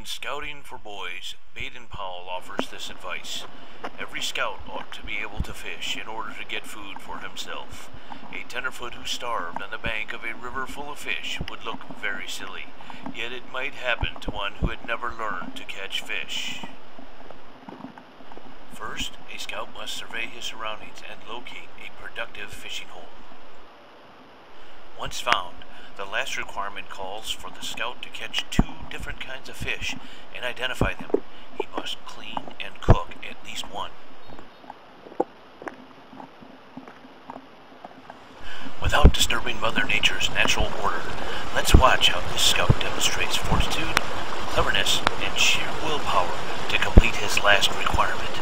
In Scouting for Boys, Baden-Powell offers this advice. Every scout ought to be able to fish in order to get food for himself. A tenderfoot who starved on the bank of a river full of fish would look very silly, yet it might happen to one who had never learned to catch fish. First, a scout must survey his surroundings and locate a productive fishing hole. Once found, the last requirement calls for the scout to catch 2 different kinds of fish and identify them. He must clean and cook at least one. Without disturbing Mother Nature's natural order, let's watch how this scout demonstrates fortitude, cleverness, and sheer willpower to complete his last requirement.